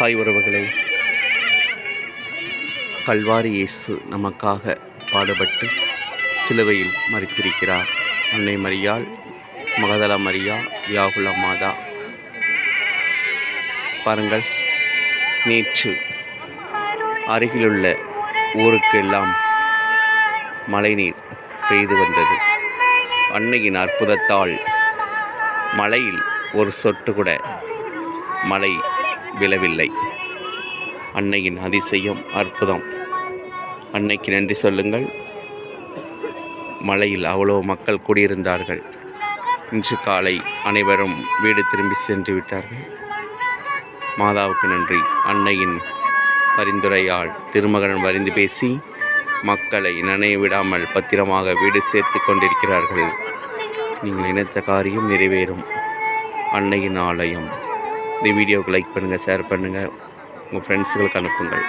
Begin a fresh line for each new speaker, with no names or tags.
Hi உறவுகளே, கல்வாரி இயேசு நமக்காக பாடுபட்டு சிலுவையில் மரித்திருக்கிறார். அன்னை மரியாள், மகதலா மரியா, வியாகுல மாதா. பாருங்கள், நேற்று அருகிலுள்ள ஊருக்கெல்லாம் மழைநீர் பெய்து வந்தது. அன்னையின் அற்புதத்தால் மழையில் ஒரு சொட்டு கூட மழை விழவில்லை. அன்னையின் அதிசயம், அற்புதம். அன்னைக்கு நன்றி சொல்லுங்கள். மழையில் அவ்வளோ மக்கள் கூடியிருந்தார்கள். இன்று காலை அனைவரும் வீடு திரும்பி சென்று விட்டார்கள். மாதாவுக்கு நன்றி. அன்னையின் பரிந்துரையால் திருமகன் வரிந்து பேசி மக்களை நனைய விடாமல் பத்திரமாக வீடு சேர்த்து கொண்டிருக்கிறார்கள். நீங்கள் நினைத்த காரியம் நிறைவேறும். அன்னையின் ஆலயம். இந்த வீடியோவுக்கு லைக் பண்ணுங்கள், ஷேர் பண்ணுங்கள், உங்கள் ஃப்ரெண்ட்ஸுகளுக்கு அனுப்புங்கள்.